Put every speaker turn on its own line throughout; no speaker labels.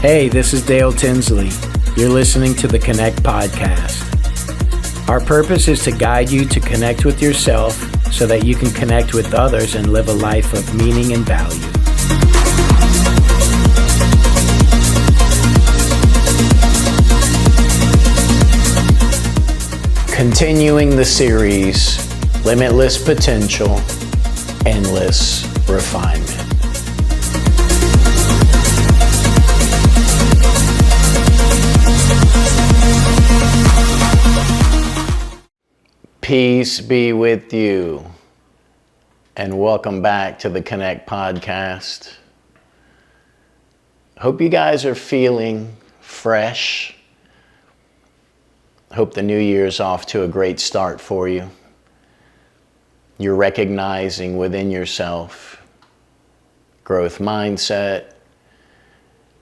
Hey, this is Dale Tinsley. You're listening to the Connect Podcast. Our purpose is to guide you to connect with yourself so that you can connect with others and live a life of meaning and value. Continuing the series, Limitless Potential, Endless Refinement. Peace be with you, and welcome back to the Connect Podcast. Hope you guys are feeling fresh. Hope the new year's off to a great start for you. You're recognizing within yourself growth mindset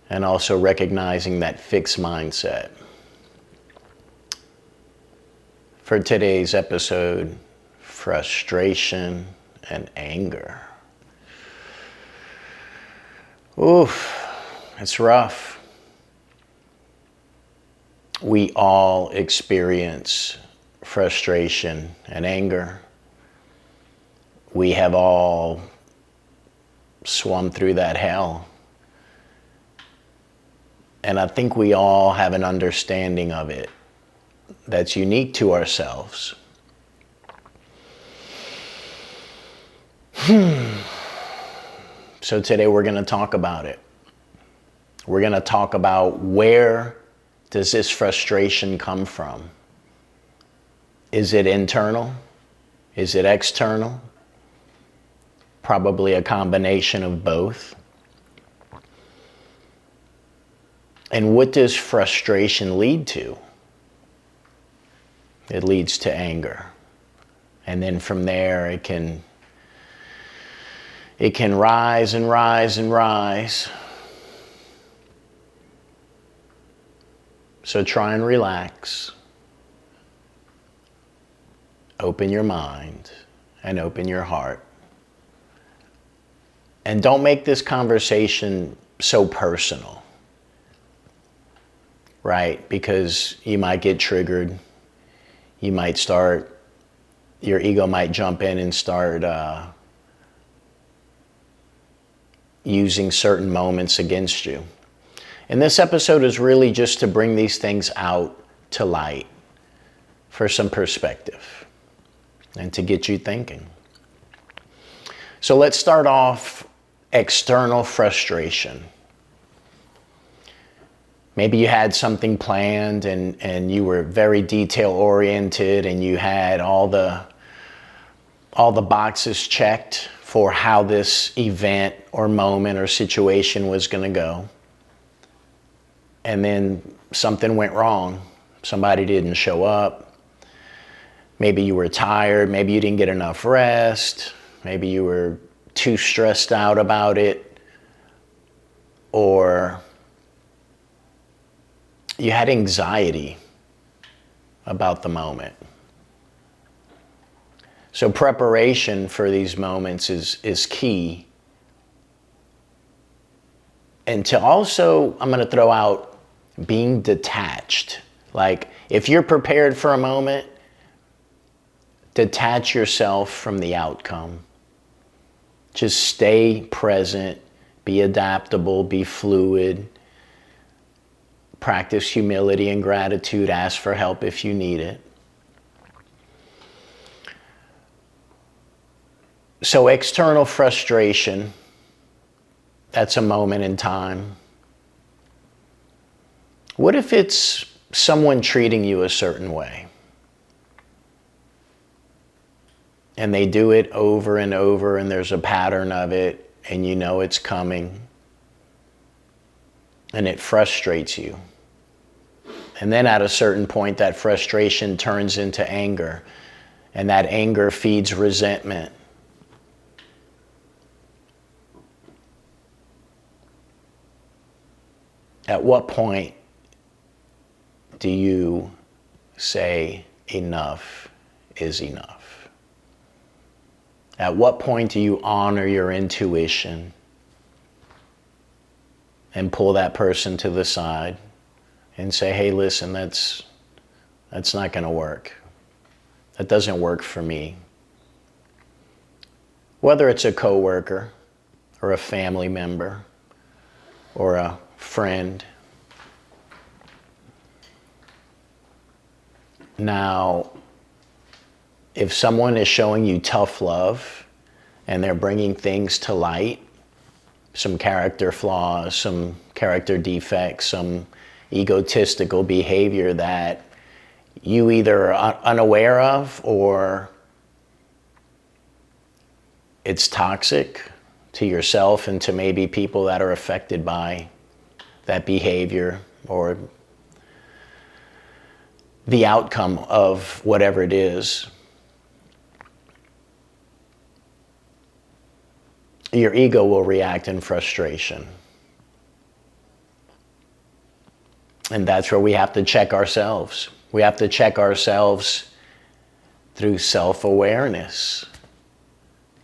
and also recognizing that fixed mindset. For today's episode, frustration and anger. Oof, it's rough. We all experience frustration and anger. We have all swum through that hell. And I think we all have an understanding of it that's unique to ourselves. So today we're going to talk about it. We're going to talk about where does this frustration come from? Is it internal? Is it external? Probably a combination of both. And what does frustration lead to? It leads to anger. And then from there it can rise and rise and rise. So try and relax. Open your mind and open your heart. And don't make this conversation so personal, right? Because you might get triggered. You might your ego might jump in and start using certain moments against you. And this episode is really just to bring these things out to light for some perspective and to get you thinking. So let's start off external frustration. Maybe you had something planned and you were very detail oriented and you had all the boxes checked for how this event or moment or situation was going to go. And then something went wrong. Somebody didn't show up. Maybe you were tired. Maybe you didn't get enough rest. Maybe you were too stressed out about it. Or you had anxiety about the moment. So preparation for these moments is key. And to also, I'm going to throw out being detached. Like if you're prepared for a moment, detach yourself from the outcome. Just stay present, be adaptable, be fluid. Practice humility and gratitude. Ask for help if you need it. So external frustration, that's a moment in time. What if it's someone treating you a certain way? And they do it over and over and there's a pattern of it and you know it's coming. And it frustrates you. And then at a certain point, that frustration turns into anger. And that anger feeds resentment. At what point do you say enough is enough? At what point do you honor your intuition and pull that person to the side and say, hey, listen, that's not going to work. That doesn't work for me. Whether it's a coworker or a family member or a friend. Now, if someone is showing you tough love and they're bringing things to light, some character flaws, some character defects, some egotistical behavior that you either are unaware of or it's toxic to yourself and to maybe people that are affected by that behavior or the outcome of whatever it is. Your ego will react in frustration. And that's where we have to check ourselves. We have to check ourselves through self-awareness.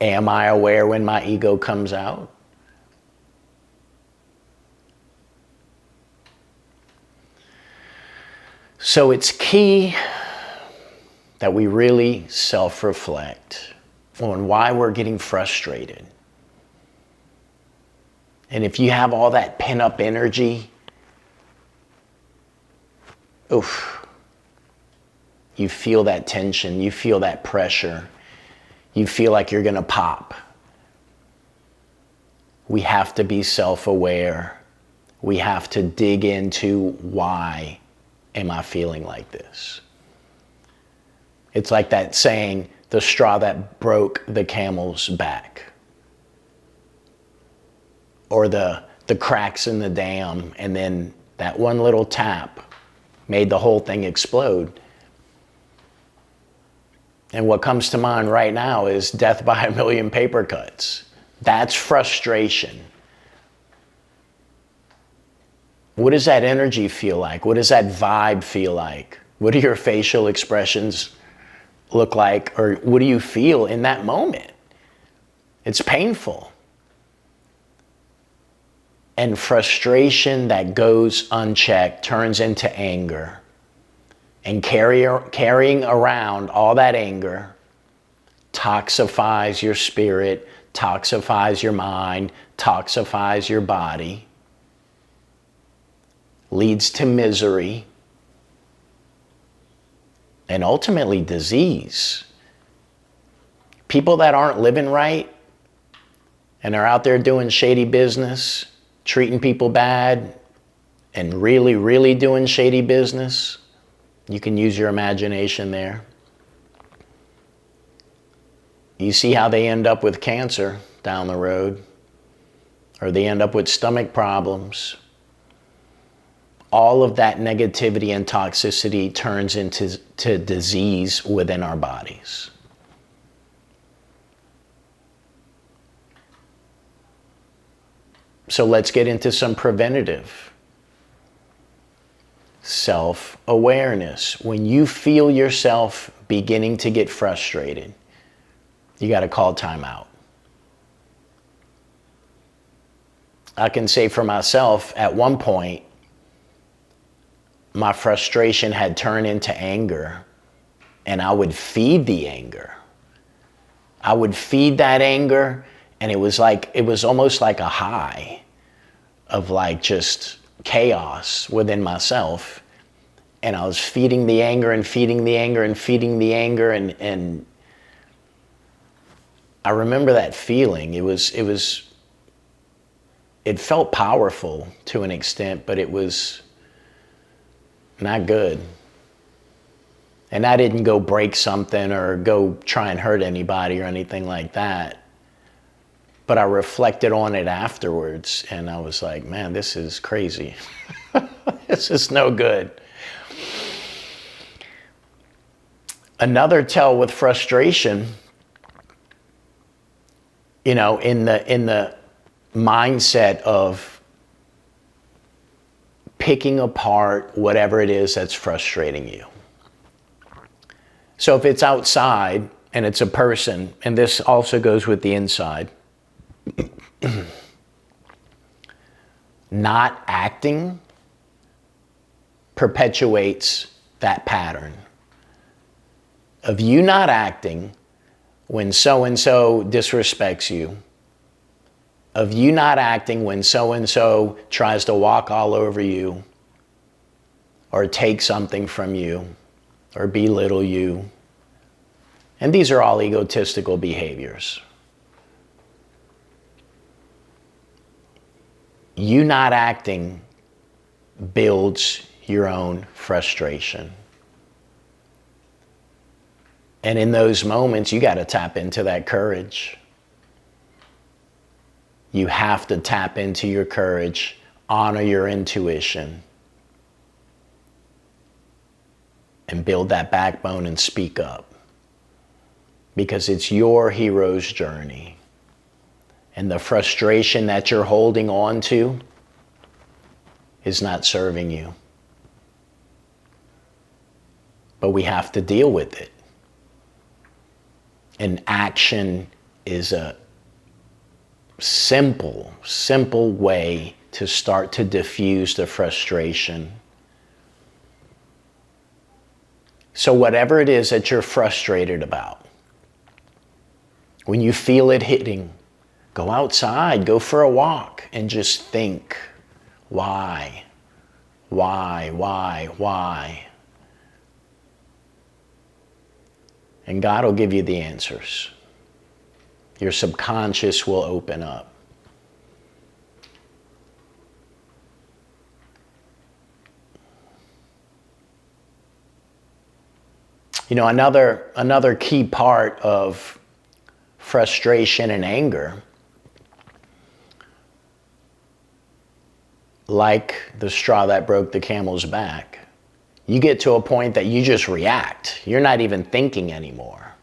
Am I aware when my ego comes out? So it's key that we really self-reflect on why we're getting frustrated. And if you have all that pent-up energy, oof, you feel that tension, you feel that pressure, you feel like you're going to pop. We have to be self-aware. We have to dig into why am I feeling like this? It's like that saying, the straw that broke the camel's back. Or the cracks in the dam, and then that one little tap made the whole thing explode. And what comes to mind right now is death by a million paper cuts. That's frustration. What does that energy feel like? What does that vibe feel like? What do your facial expressions look like? Or what do you feel in that moment? It's painful. And frustration that goes unchecked turns into anger. And carrying around all that anger toxifies your spirit, toxifies your mind, toxifies your body, leads to misery, and ultimately disease. People that aren't living right and are out there doing shady business, treating people bad, and really, really doing shady business, you can use your imagination there. You see how they end up with cancer down the road, or they end up with stomach problems. All of that negativity and toxicity turns into disease within our bodies. So let's get into some preventative. Self-awareness. When you feel yourself beginning to get frustrated, you got to call time out. I can say for myself, at one point, my frustration had turned into anger, and I would feed the anger. I would feed that anger, and it was almost like a high of like just chaos within myself. And I was feeding the anger and feeding the anger and feeding the anger, and I remember that feeling. It felt powerful to an extent, but it was not good. And I didn't go break something or go try and hurt anybody or anything like that. But I reflected on it afterwards, and I was like, man, this is crazy. This is no good. Another tell with frustration, in the mindset of picking apart whatever it is that's frustrating you. So if it's outside and it's a person, and this also goes with the inside, not acting perpetuates that pattern of you not acting when so-and-so disrespects you, of you not acting when so-and-so tries to walk all over you or take something from you or belittle you. And these are all egotistical behaviors. You not acting builds your own frustration. And in those moments, you got to tap into that courage. You have to tap into your courage, honor your intuition, and build that backbone and speak up. Because it's your hero's journey. And the frustration that you're holding on to is not serving you. But we have to deal with it. And action is a simple way to start to diffuse the frustration. So whatever it is that you're frustrated about, when you feel it hitting, go outside, go for a walk, and just think, why? And God will give you the answers. Your subconscious will open up. You know, another key part of frustration and anger, like the straw that broke the camel's back, you get to a point that you just react. You're not even thinking anymore.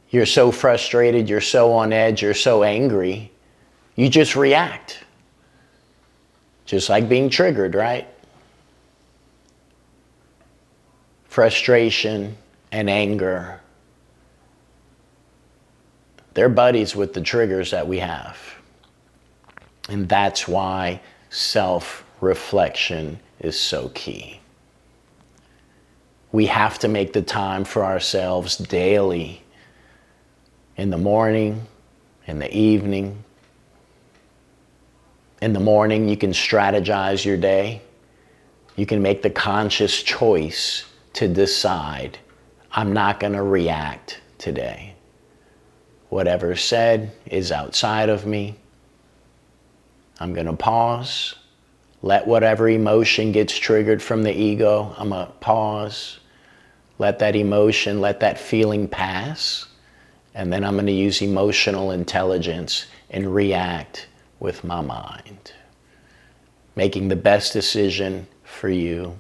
You're so frustrated, you're so on edge, you're so angry, you just react. Just like being triggered, right? Frustration and anger, they're buddies with the triggers that we have. And that's why self-reflection is so key. We have to make the time for ourselves daily, in the morning, in the evening. In the morning, you can strategize your day. You can make the conscious choice to decide, I'm not going to react today. Whatever's said is outside of me. I'm going to pause. Let whatever emotion gets triggered from the ego, I'm going to pause. Let that emotion, let that feeling pass. And then I'm going to use emotional intelligence and react with my mind. Making the best decision for you.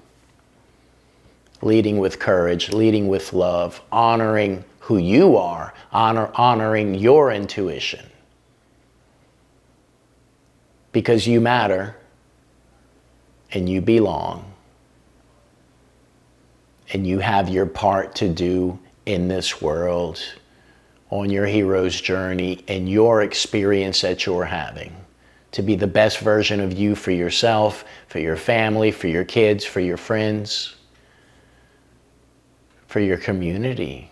Leading with courage, leading with love, honoring who you are, honoring your intuition. Because you matter and you belong. And you have your part to do in this world, on your hero's journey, and your experience that you're having. To be the best version of you for yourself, for your family, for your kids, for your friends, for your community.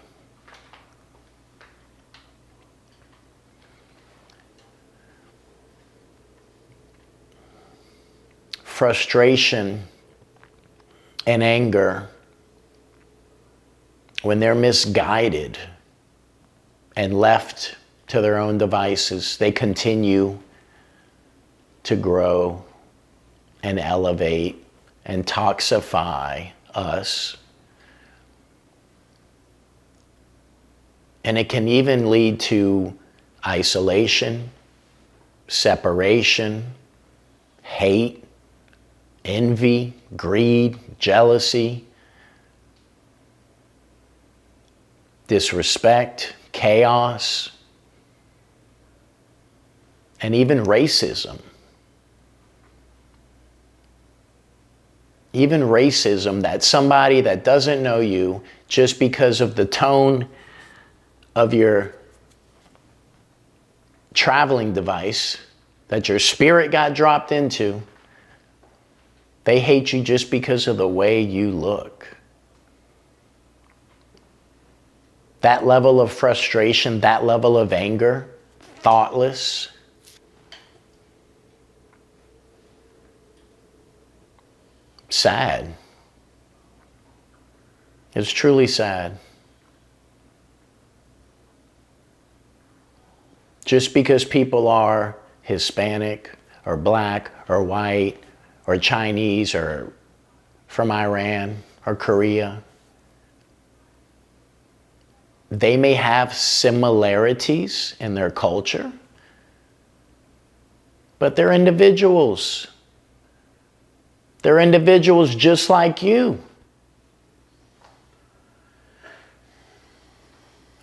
Frustration and anger, when they're misguided and left to their own devices, they continue to grow and elevate and toxify us. And it can even lead to isolation, separation, hate, envy, greed, jealousy, disrespect, chaos, and even racism. Even racism, that somebody that doesn't know you, just because of the tone of your traveling device, that your spirit got dropped into, they hate you just because of the way you look. That level of frustration, that level of anger, thoughtless. Sad. It's truly sad. Just because people are Hispanic or black or white or Chinese or from Iran or Korea, they may have similarities in their culture, but they're individuals. They're individuals just like you.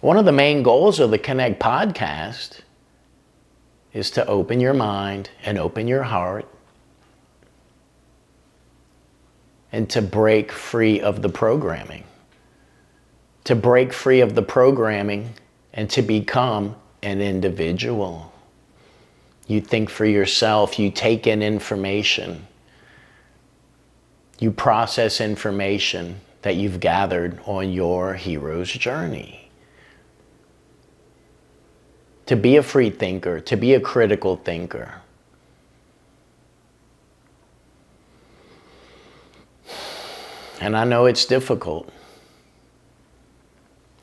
One of the main goals of the Connect podcast is to open your mind and open your heart and to break free of the programming. To break free of the programming and to become an individual. You think for yourself, you take in information. You process information that you've gathered on your hero's journey. To be a free thinker, to be a critical thinker. And I know it's difficult.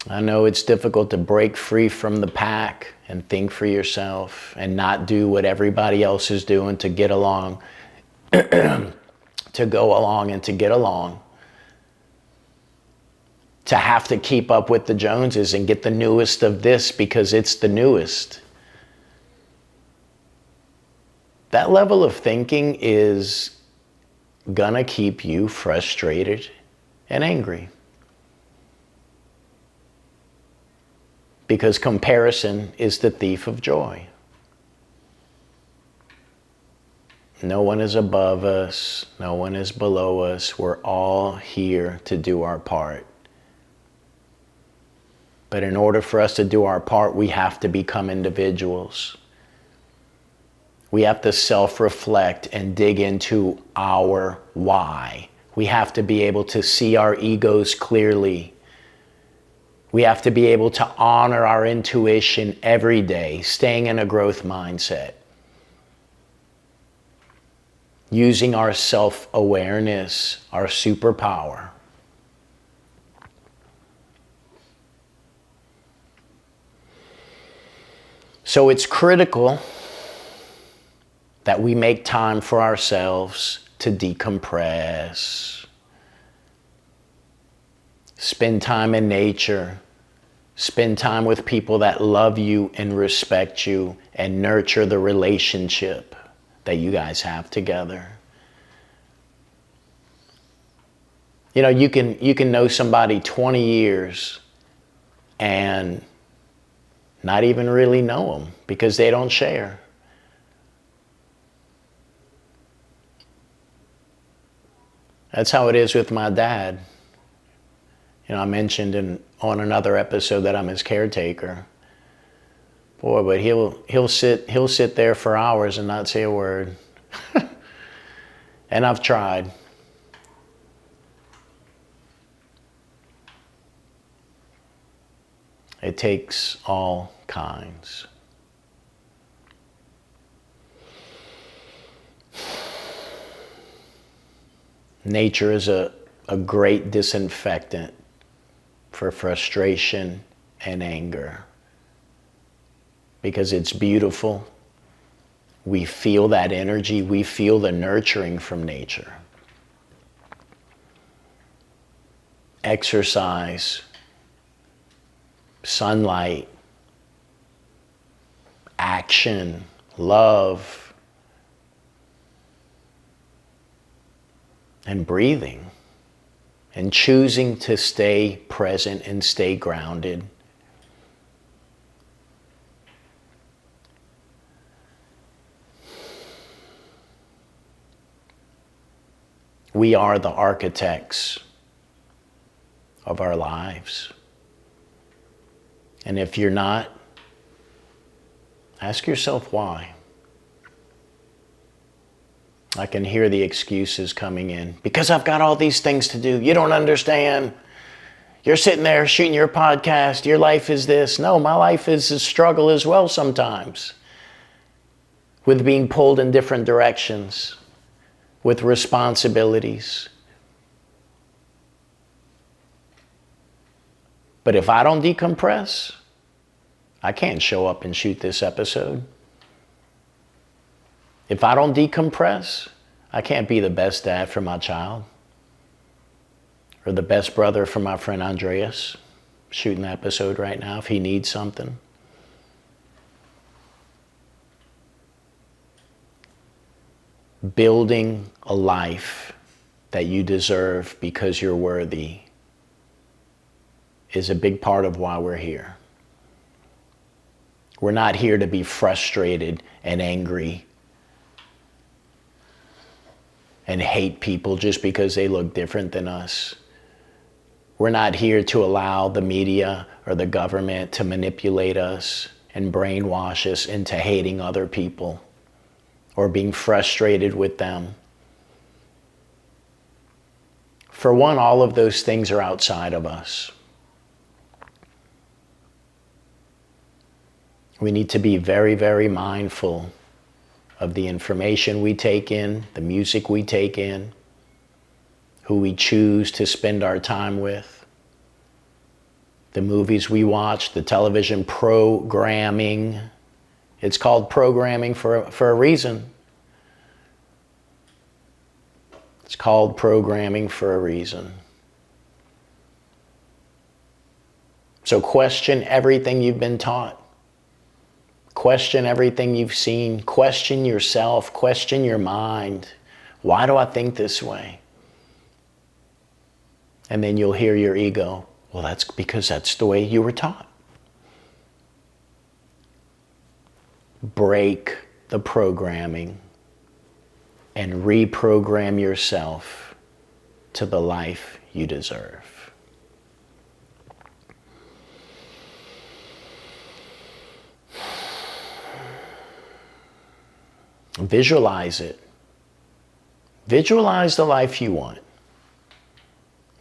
I know it's difficult to break free from the pack and think for yourself and not do what everybody else is doing to get along, to go along and to get along. To have to keep up with the Joneses and get the newest of this because it's the newest. That level of thinking is gonna keep you frustrated and angry. Because comparison is the thief of joy. No one is above us. No one is below us. We're all here to do our part. But in order for us to do our part, we have to become individuals. We have to self-reflect and dig into our why. We have to be able to see our egos clearly. We have to be able to honor our intuition every day, staying in a growth mindset. Using our self-awareness, our superpower. So it's critical that we make time for ourselves to decompress. Spend time in nature. Spend time with people that love you and respect you and nurture the relationship that you guys have together. You know, you can know somebody 20 years and not even really know them because they don't share. That's how it is with my dad. You know, I mentioned on another episode that I'm his caretaker. Boy, but he'll sit there for hours and not say a word. And I've tried. It takes all kinds. Nature is a great disinfectant for frustration and anger. Because it's beautiful. We feel that energy. We feel the nurturing from nature. Exercise, sunlight, action, love, and breathing. And choosing to stay present and stay grounded. We are the architects of our lives. And if you're not, ask yourself why. I can hear the excuses coming in. Because I've got all these things to do. You don't understand. You're sitting there shooting your podcast. Your life is this. No, my life is a struggle as well sometimes. With being pulled in different directions. With responsibilities. But if I don't decompress, I can't show up and shoot this episode. If I don't decompress, I can't be the best dad for my child. Or the best brother for my friend Andreas, shooting the episode right now if he needs something. Building a life that you deserve because you're worthy is a big part of why we're here. We're not here to be frustrated and angry and hate people just because they look different than us. We're not here to allow the media or the government to manipulate us and brainwash us into hating other people or being frustrated with them. For one, all of those things are outside of us. We need to be very, very mindful of the information we take in, the music we take in, who we choose to spend our time with, the movies we watch, the television programming. It's called programming for a reason. It's called programming for a reason. So question everything you've been taught. Question everything you've seen. Question yourself. Question your mind. Why do I think this way? And then you'll hear your ego. Well, that's because that's the way you were taught. Break the programming and reprogram yourself to the life you deserve. Visualize it. Visualize the life you want.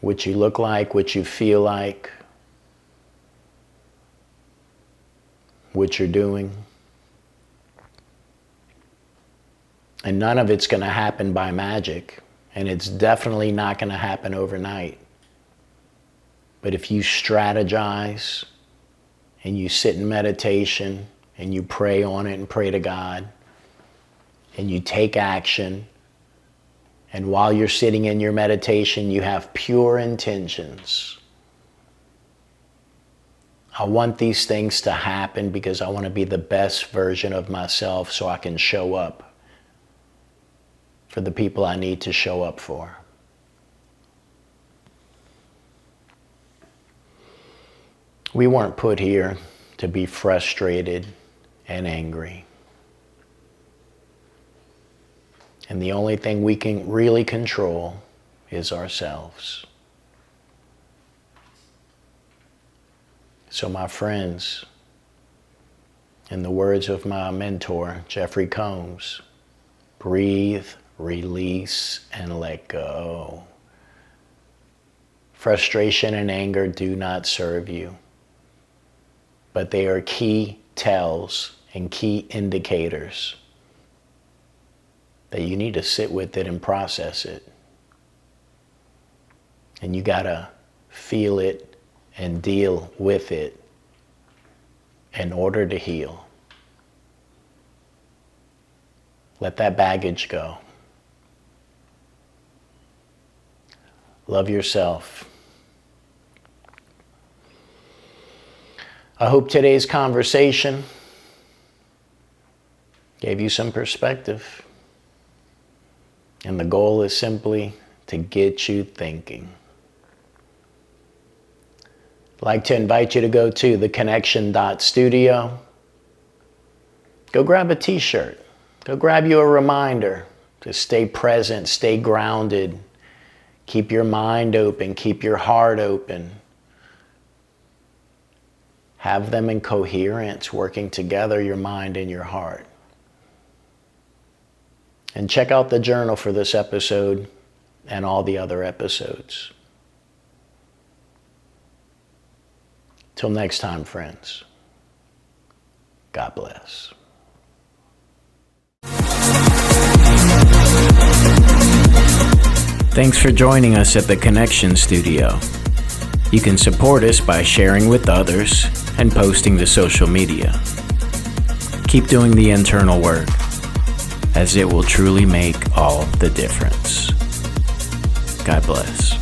What you look like, what you feel like, what you're doing. And none of it's going to happen by magic. And it's definitely not going to happen overnight. But if you strategize and you sit in meditation and you pray on it and pray to God, and you take action, and while you're sitting in your meditation, you have pure intentions. I want these things to happen because I want to be the best version of myself so I can show up for the people I need to show up for. We weren't put here to be frustrated and angry. And the only thing we can really control is ourselves. So my friends, in the words of my mentor, Jeffrey Combs, breathe, release, and let go. Frustration and anger do not serve you, but they are key tells and key indicators that you need to sit with it and process it. And you gotta feel it and deal with it in order to heal. Let that baggage go. Love yourself. I hope today's conversation gave you some perspective. And the goal is simply to get you thinking. I'd like to invite you to go to theconnection.studio. Go grab a t-shirt. Go grab you a reminder to stay present, stay grounded. Keep your mind open, keep your heart open. Have them in coherence, working together, your mind and your heart. And check out the journal for this episode and all the other episodes. Till next time, friends. God bless. Thanks for joining us at the Connection Studio. You can support us by sharing with others and posting to social media. Keep doing the internal work, as it will truly make all the difference. God bless.